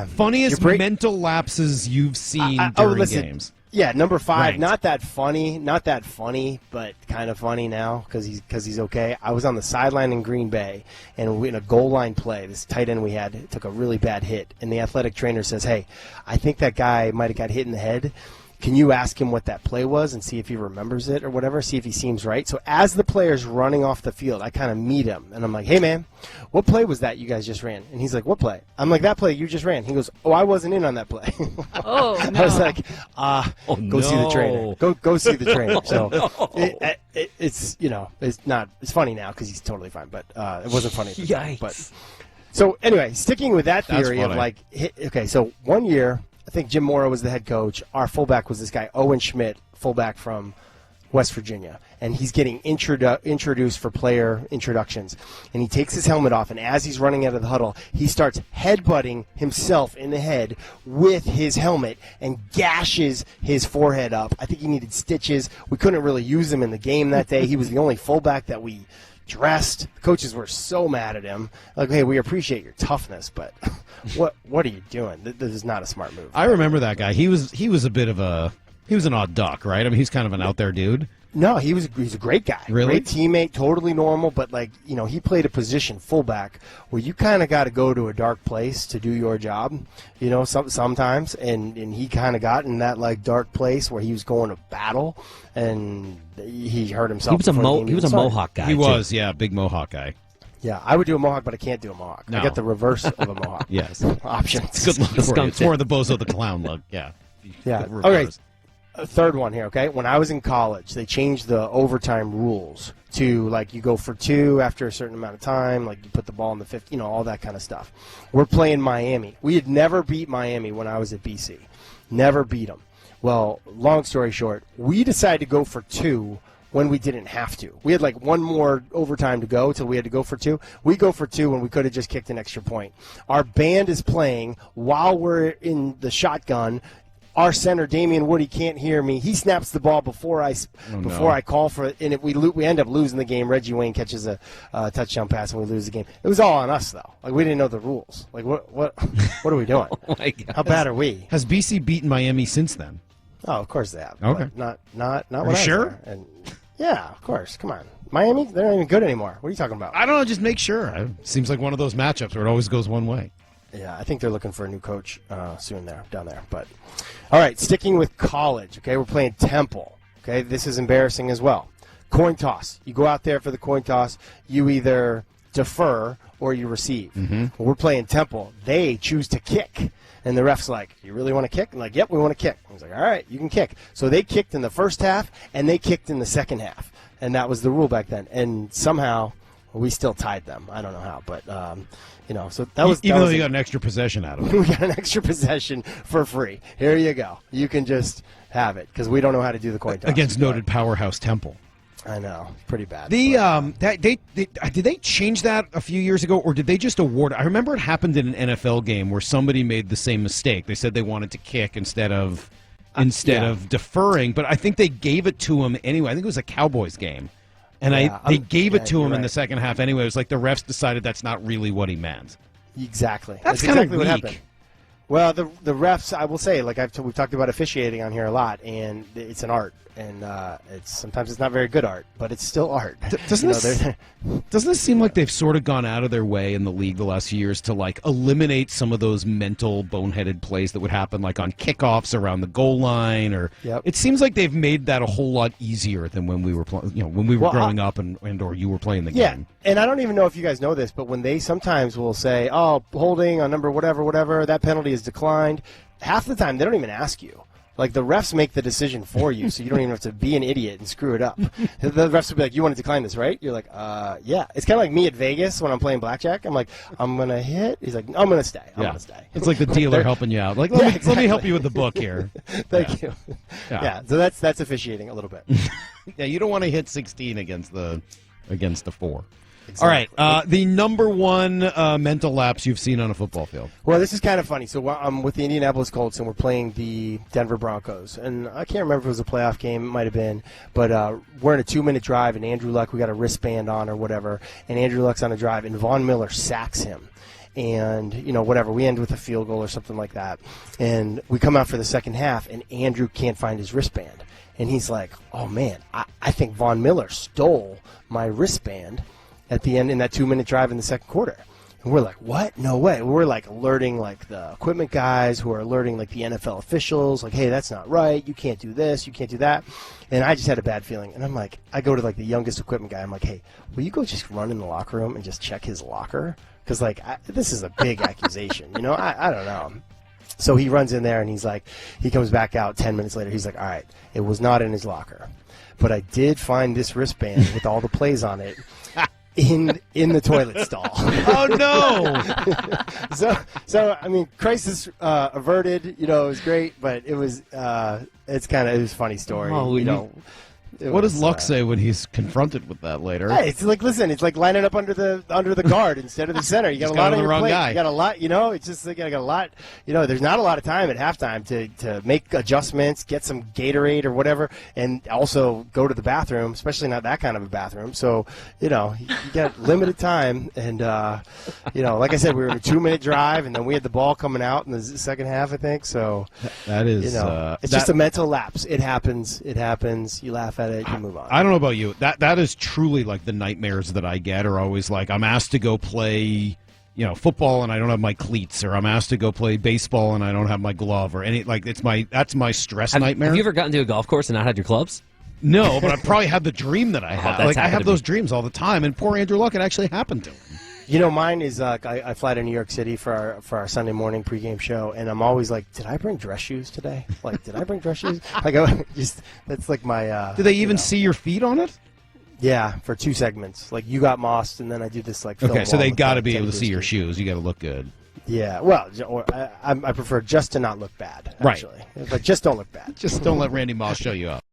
Funniest mental lapses you've seen during games. Yeah, number 5, Ranked. not that funny, but kind of funny now because he's okay. I was on the sideline in Green Bay, and in a goal line play, this tight end we had took a really bad hit, and the athletic trainer says, "Hey, I think that guy might have got hit in the head. Can you ask him what that play was and see if he remembers it or whatever, see if he seems right?" So as the player's running off the field, I kind of meet him, and I'm like, "Hey, man, what play was that you guys just ran?" And he's like, "What play?" I'm like, "That play you just ran." He goes, "Oh, I wasn't in on that play." Oh, no. I was like, go see the trainer. Go see the trainer. So it's, it's funny now because he's totally fine, but it wasn't funny at the time. But, so anyway, sticking with that theory of like, okay, so one year, I think Jim Mora was the head coach. Our fullback was this guy, Owen Schmidt, fullback from West Virginia. And he's getting introduced for player introductions. And he takes his helmet off, and as he's running out of the huddle, he starts headbutting himself in the head with his helmet and gashes his forehead up. I think he needed stitches. We couldn't really use him in the game that day. He was the only fullback that we dressed. The coaches were so mad at him. Like, hey, we appreciate your toughness, but what are you doing? This is not a smart move. I remember that guy. He was a bit of he was an odd duck, right? I mean, he's kind of an out there dude. No, he's a great guy. Really? Great teammate, totally normal, but he played a position fullback where you kind of got to go to a dark place to do your job, sometimes, and he kind of got in that dark place where he was going to battle, and he hurt himself. He was a Mohawk guy. He was, yeah, big Mohawk guy. Yeah, I would do a Mohawk, but I can't do a Mohawk. No. I got the reverse of a Mohawk. Yes. Options. Good look for you. It's more the Bozo the Clown look. Yeah. Yeah. Okay. A third one here, okay? When I was in college, they changed the overtime rules to, you go for 2 after a certain amount of time, you put the ball in the 50, all that kind of stuff. We're playing Miami. We had never beat Miami when I was at BC. Never beat them. Well, long story short, we decided to go for 2 when we didn't have to. We had one more overtime to go till we had to go for 2. We go for 2 when we could have just kicked an extra point. Our band is playing while we're in the shotgun. Our center, Damian Woody, can't hear me. He snaps the ball before I call for it, and we end up losing the game. Reggie Wayne catches a touchdown pass, and we lose the game. It was all on us, though. We didn't know the rules. What are we doing? Oh my God. How bad are we? Has BC beaten Miami since then? Oh, of course they have. Okay. But not Are when you I was sure? there. And yeah, of course. Come on. Miami, they're not even good anymore. What are you talking about? I don't know. Just make sure. It seems like one of those matchups where it always goes one way. Yeah, I think they're looking for a new coach soon down there. But all right, sticking with college, okay, we're playing Temple. Okay, this is embarrassing as well. Coin toss. You go out there for the coin toss. You either defer or you receive. Mm-hmm. Well, we're playing Temple. They choose to kick. And the ref's like, "You really want to kick?" I'm like, "Yep, we want to kick." I was like, "All right, you can kick." So they kicked in the first half, and they kicked in the second half. And that was the rule back then. And somehow we still tied them. I don't know how, but so that was even though you got an extra possession out of it. We got an extra possession for free. Here you go. You can just have it because we don't know how to do the coin toss Against noted powerhouse Temple. I know, pretty bad. Did they change that a few years ago, or did they just award? I remember it happened in an NFL game where somebody made the same mistake. They said they wanted to kick instead of deferring, but I think they gave it to him anyway. I think it was a Cowboys game. And they gave it to him in the second half anyway. It was like the refs decided that's not really what he meant. Exactly. That's kind exactly of what weak. happened. Well, the refs, I will say, we've talked about officiating on here a lot, and it's an art, and sometimes it's not very good art, but it's still art. Doesn't this seem like they've sort of gone out of their way in the league the last few years to eliminate some of those mental boneheaded plays that would happen on kickoffs around the goal line, or it seems like they've made that a whole lot easier than when we were growing up and or you were playing the game. And I don't even know if you guys know this, but when they sometimes will say, "Oh, holding on number whatever, that penalty is declined," half the time they don't even ask you. The refs make the decision for you, so you don't even have to be an idiot and screw it up. The refs will be like, "You want to decline this, right?" You're like, yeah. It's kind of like me at Vegas when I'm playing blackjack. I'm like, "I'm going to hit." He's like, "I'm going to stay. I'm going to stay." It's like the dealer helping you out. Let me help you with the book here. Thank you. Yeah, so that's officiating a little bit. Yeah, you don't want to hit 16 against the 4. Exactly. All right, the number one mental lapse you've seen on a football field. Well, this is kind of funny. So I'm with the Indianapolis Colts, and we're playing the Denver Broncos. And I can't remember if it was a playoff game. It might have been. But we're in a 2-minute drive, and Andrew Luck, we got a wristband on or whatever, and Andrew Luck's on a drive, and Von Miller sacks him. and whatever, we end with a field goal or something like that, and we come out for the second half, and Andrew can't find his wristband, and he's like, oh man, I think Von Miller stole my wristband at the end in that 2-minute drive in the second quarter. And we're like, what? No way. We're like alerting like the equipment guys, who are alerting like the NFL officials, like, hey, that's not right. You can't do this. You can't do that. And I just had a bad feeling. And I'm like, I go to like the youngest equipment guy. I'm like, hey, will you go just run in the locker room and just check his locker? Because like this is a big accusation. I don't know. So he runs in there and he's like, he comes back out 10 minutes later. He's like, all right, it was not in his locker, but I did find this wristband with all the plays on it in the toilet stall. Oh no! So I mean, crisis averted. It was great, but it was it was a funny story. Oh, what does Luck say when he's confronted with that later? Hey, it's like, listen, it's like lining up under the guard instead of the center. You got a lot on your plate. You got a lot, it's just like I got a lot. There's not a lot of time at halftime to make adjustments, get some Gatorade or whatever, and also go to the bathroom, especially not that kind of a bathroom. So, you got limited time, and like I said, we were in a 2-minute drive, and then we had the ball coming out in the second half, I think. So that is, it's just a mental lapse. It happens. You laugh at it, you move on. I don't know about you. That is truly like the nightmares that I get are always like, I'm asked to go play, football and I don't have my cleats, or I'm asked to go play baseball and I don't have my glove, or any, like, that's my stress nightmare. Have you ever gotten to a golf course and not had your clubs? No, but I probably had the dream that I have. I have those dreams all the time, and poor Andrew Luck, it actually happened to him. Mine is I fly to New York City for our Sunday morning pregame show, and I'm always like, did I bring dress shoes today? Like, did I bring dress shoes? That's like my. Do they even see your feet on it? Yeah, for 2 segments. Like, you got mossed, and then I do this like. Okay, so they got to be able to see your shoes. You got to look good. Yeah, well, I prefer just to not look bad. Actually. Right, but just don't look bad. Just don't let Randy Moss show you up.